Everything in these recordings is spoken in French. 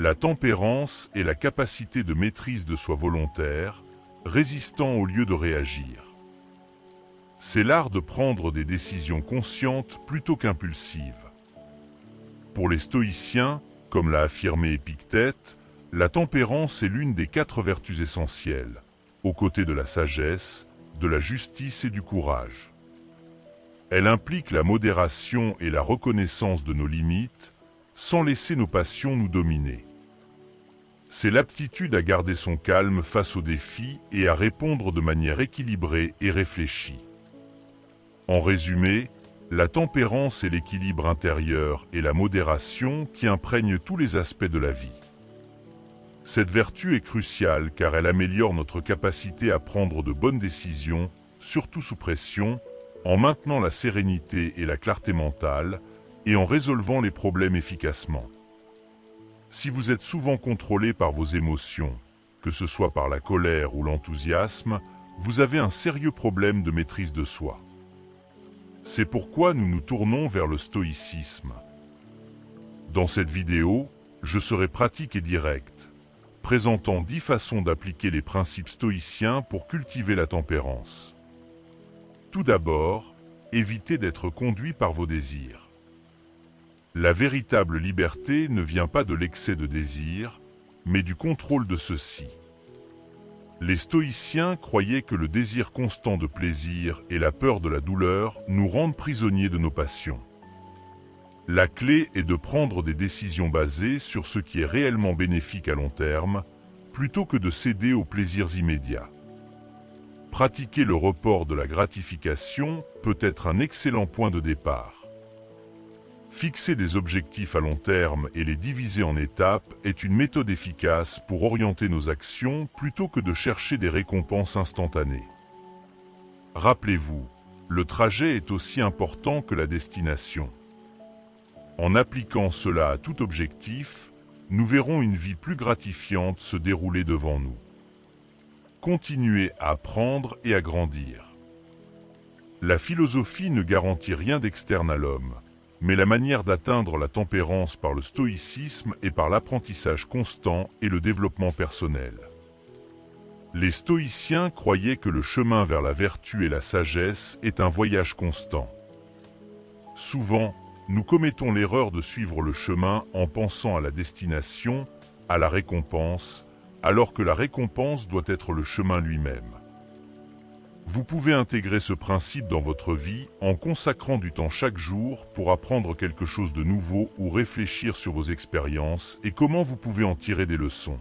La tempérance est la capacité de maîtrise de soi volontaire, résistant au lieu de réagir. C'est l'art de prendre des décisions conscientes plutôt qu'impulsives. Pour les stoïciens, comme l'a affirmé Épictète, la tempérance est l'une des 4 vertus essentielles, aux côtés de la sagesse, de la justice et du courage. Elle implique la modération et la reconnaissance de nos limites, sans laisser nos passions nous dominer. C'est l'aptitude à garder son calme face aux défis et à répondre de manière équilibrée et réfléchie. En résumé, la tempérance est l'équilibre intérieur et la modération qui imprègnent tous les aspects de la vie. Cette vertu est cruciale car elle améliore notre capacité à prendre de bonnes décisions, surtout sous pression, en maintenant la sérénité et la clarté mentale, et en résolvant les problèmes efficacement. Si vous êtes souvent contrôlé par vos émotions, que ce soit par la colère ou l'enthousiasme, vous avez un sérieux problème de maîtrise de soi. C'est pourquoi nous nous tournons vers le stoïcisme. Dans cette vidéo, je serai pratique et direct, présentant 10 façons d'appliquer les principes stoïciens pour cultiver la tempérance. Tout d'abord, évitez d'être conduit par vos désirs. La véritable liberté ne vient pas de l'excès de désir, mais du contrôle de ceux-ci. Les stoïciens croyaient que le désir constant de plaisir et la peur de la douleur nous rendent prisonniers de nos passions. La clé est de prendre des décisions basées sur ce qui est réellement bénéfique à long terme, plutôt que de céder aux plaisirs immédiats. Pratiquer le report de la gratification peut être un excellent point de départ. Fixer des objectifs à long terme et les diviser en étapes est une méthode efficace pour orienter nos actions plutôt que de chercher des récompenses instantanées. Rappelez-vous, le trajet est aussi important que la destination. En appliquant cela à tout objectif, nous verrons une vie plus gratifiante se dérouler devant nous. Continuez à apprendre et à grandir. La philosophie ne garantit rien d'externe à l'homme, mais la manière d'atteindre la tempérance par le stoïcisme et par l'apprentissage constant et le développement personnel. Les stoïciens croyaient que le chemin vers la vertu et la sagesse est un voyage constant. Souvent, nous commettons l'erreur de suivre le chemin en pensant à la destination, à la récompense, alors que la récompense doit être le chemin lui-même. Vous pouvez intégrer ce principe dans votre vie en consacrant du temps chaque jour pour apprendre quelque chose de nouveau ou réfléchir sur vos expériences et comment vous pouvez en tirer des leçons.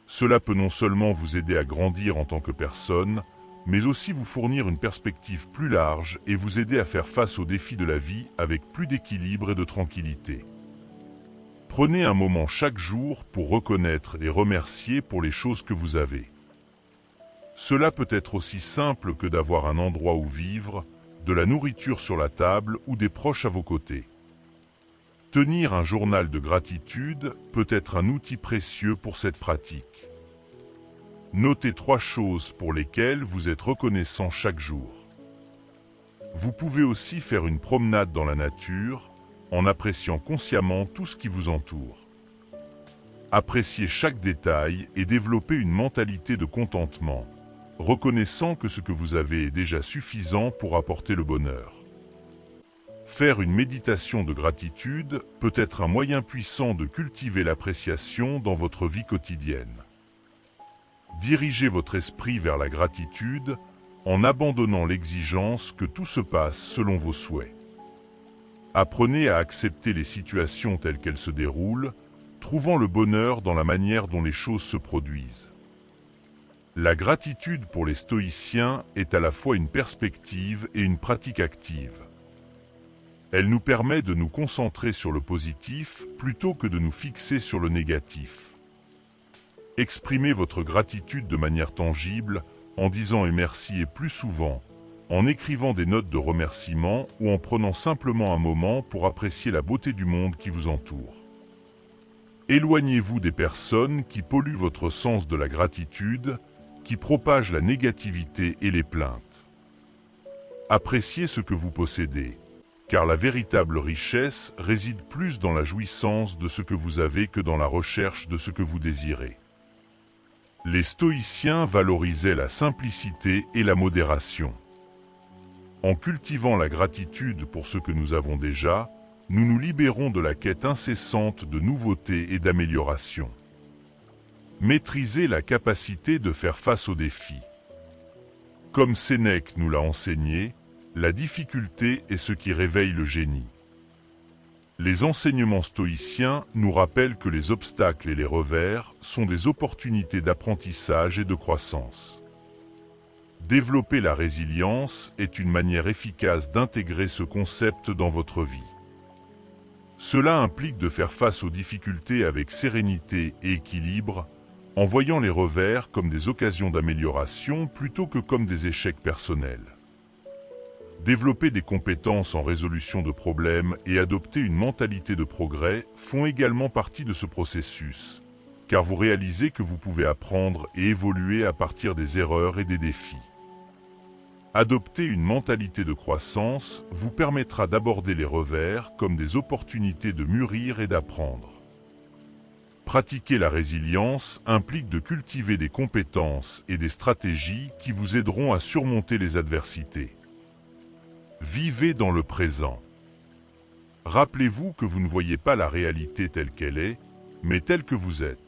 Cela peut non seulement vous aider à grandir en tant que personne, mais aussi vous fournir une perspective plus large et vous aider à faire face aux défis de la vie avec plus d'équilibre et de tranquillité. Prenez un moment chaque jour pour reconnaître et remercier pour les choses que vous avez. Cela peut être aussi simple que d'avoir un endroit où vivre, de la nourriture sur la table ou des proches à vos côtés. Tenir un journal de gratitude peut être un outil précieux pour cette pratique. Notez 3 choses pour lesquelles vous êtes reconnaissant chaque jour. Vous pouvez aussi faire une promenade dans la nature, en appréciant consciemment tout ce qui vous entoure. Appréciez chaque détail et développez une mentalité de contentement, reconnaissant que ce que vous avez est déjà suffisant pour apporter le bonheur. Faire une méditation de gratitude peut être un moyen puissant de cultiver l'appréciation dans votre vie quotidienne. Dirigez votre esprit vers la gratitude en abandonnant l'exigence que tout se passe selon vos souhaits. Apprenez à accepter les situations telles qu'elles se déroulent, trouvant le bonheur dans la manière dont les choses se produisent. La gratitude pour les stoïciens est à la fois une perspective et une pratique active. Elle nous permet de nous concentrer sur le positif plutôt que de nous fixer sur le négatif. Exprimez votre gratitude de manière tangible en disant et merci et plus souvent, en écrivant des notes de remerciement ou en prenant simplement un moment pour apprécier la beauté du monde qui vous entoure. Éloignez-vous des personnes qui polluent votre sens de la gratitude, qui propagent la négativité et les plaintes. Appréciez ce que vous possédez, car la véritable richesse réside plus dans la jouissance de ce que vous avez que dans la recherche de ce que vous désirez. Les stoïciens valorisaient la simplicité et la modération. En cultivant la gratitude pour ce que nous avons déjà, nous nous libérons de la quête incessante de nouveautés et d'amélioration. Maîtrisez la capacité de faire face aux défis. Comme Sénèque nous l'a enseigné, la difficulté est ce qui réveille le génie. Les enseignements stoïciens nous rappellent que les obstacles et les revers sont des opportunités d'apprentissage et de croissance. Développer la résilience est une manière efficace d'intégrer ce concept dans votre vie. Cela implique de faire face aux difficultés avec sérénité et équilibre, en voyant les revers comme des occasions d'amélioration plutôt que comme des échecs personnels. Développer des compétences en résolution de problèmes et adopter une mentalité de progrès font également partie de ce processus, car vous réalisez que vous pouvez apprendre et évoluer à partir des erreurs et des défis. Adopter une mentalité de croissance vous permettra d'aborder les revers comme des opportunités de mûrir et d'apprendre. Pratiquer la résilience implique de cultiver des compétences et des stratégies qui vous aideront à surmonter les adversités. Vivez dans le présent. Rappelez-vous que vous ne voyez pas la réalité telle qu'elle est, mais telle que vous êtes.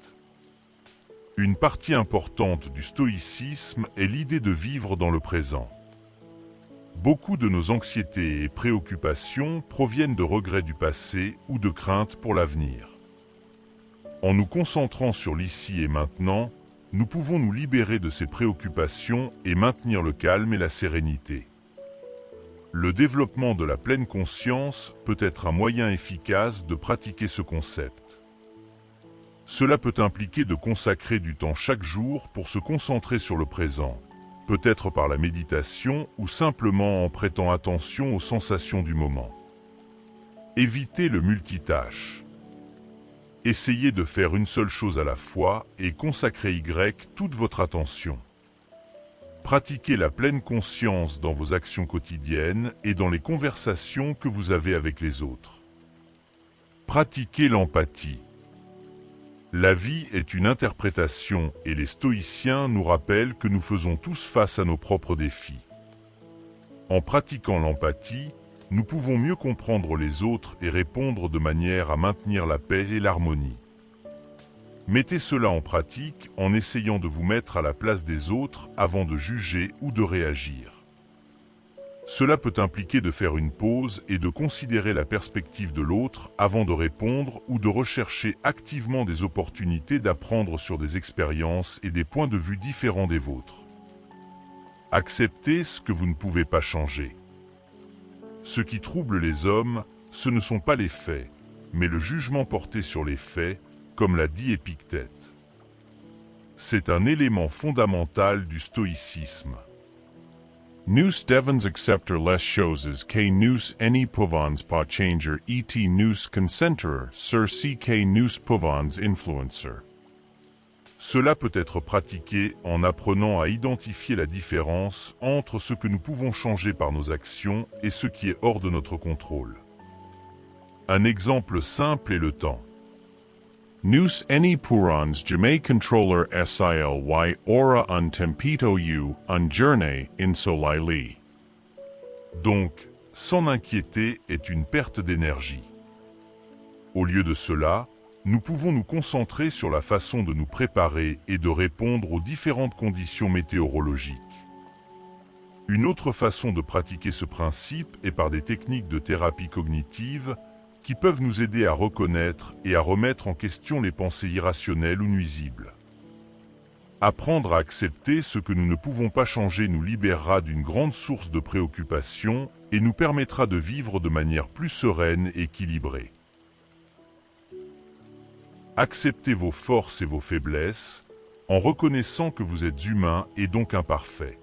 Une partie importante du stoïcisme est l'idée de vivre dans le présent. Beaucoup de nos anxiétés et préoccupations proviennent de regrets du passé ou de craintes pour l'avenir. En nous concentrant sur l'ici et maintenant, nous pouvons nous libérer de ces préoccupations et maintenir le calme et la sérénité. Le développement de la pleine conscience peut être un moyen efficace de pratiquer ce concept. Cela peut impliquer de consacrer du temps chaque jour pour se concentrer sur le présent, peut-être par la méditation ou simplement en prêtant attention aux sensations du moment. Évitez le multitâche. Essayez de faire une seule chose à la fois et consacrez toute votre attention. Pratiquez la pleine conscience dans vos actions quotidiennes et dans les conversations que vous avez avec les autres. Pratiquez l'empathie. La vie est une interprétation et les stoïciens nous rappellent que nous faisons tous face à nos propres défis. En pratiquant l'empathie, nous pouvons mieux comprendre les autres et répondre de manière à maintenir la paix et l'harmonie. Mettez cela en pratique en essayant de vous mettre à la place des autres avant de juger ou de réagir. Cela peut impliquer de faire une pause et de considérer la perspective de l'autre avant de répondre ou de rechercher activement des opportunités d'apprendre sur des expériences et des points de vue différents des vôtres. Acceptez ce que vous ne pouvez pas changer. Ce qui trouble les hommes, ce ne sont pas les faits, mais le jugement porté sur les faits, comme l'a dit Épictète. C'est un élément fondamental du stoïcisme. Nous devons accepter les choses que nous ne pouvons pas changer et nous concentrer sur ce que nous pouvons influencer. Cela peut être pratiqué en apprenant à identifier la différence entre ce que nous pouvons changer par nos actions et ce qui est hors de notre contrôle. Un exemple simple est le temps. Nous ne pourrons jamais contrôler SILY aura un tempito un journée insolile. Donc, s'en inquiéter est une perte d'énergie. Au lieu de cela, nous pouvons nous concentrer sur la façon de nous préparer et de répondre aux différentes conditions météorologiques. Une autre façon de pratiquer ce principe est par des techniques de thérapie cognitive qui peuvent nous aider à reconnaître et à remettre en question les pensées irrationnelles ou nuisibles. Apprendre à accepter ce que nous ne pouvons pas changer nous libérera d'une grande source de préoccupation et nous permettra de vivre de manière plus sereine et équilibrée. Acceptez vos forces et vos faiblesses en reconnaissant que vous êtes humain et donc imparfait.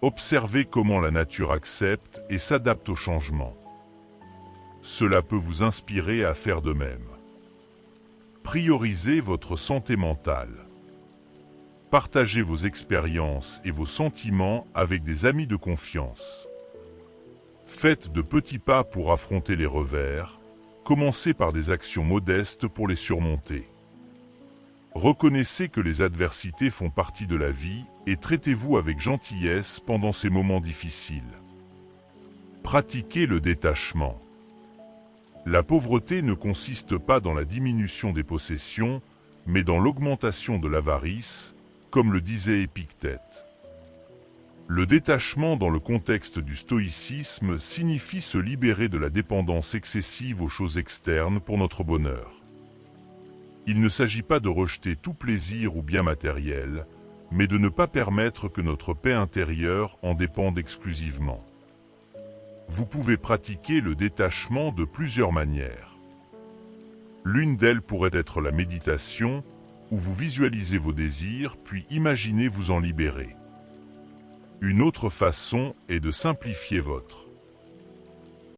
Observez comment la nature accepte et s'adapte aux changements. Cela peut vous inspirer à faire de même. Priorisez votre santé mentale. Partagez vos expériences et vos sentiments avec des amis de confiance. Faites de petits pas pour affronter les revers, commencez par des actions modestes pour les surmonter. Reconnaissez que les adversités font partie de la vie et traitez-vous avec gentillesse pendant ces moments difficiles. Pratiquez le détachement. La pauvreté ne consiste pas dans la diminution des possessions, mais dans l'augmentation de l'avarice, comme le disait Épictète. Le détachement dans le contexte du stoïcisme signifie se libérer de la dépendance excessive aux choses externes pour notre bonheur. Il ne s'agit pas de rejeter tout plaisir ou bien matériel, mais de ne pas permettre que notre paix intérieure en dépende exclusivement. Vous pouvez pratiquer le détachement de plusieurs manières. L'une d'elles pourrait être la méditation, où vous visualisez vos désirs, puis imaginez vous en libérer. Une autre façon est de simplifier votre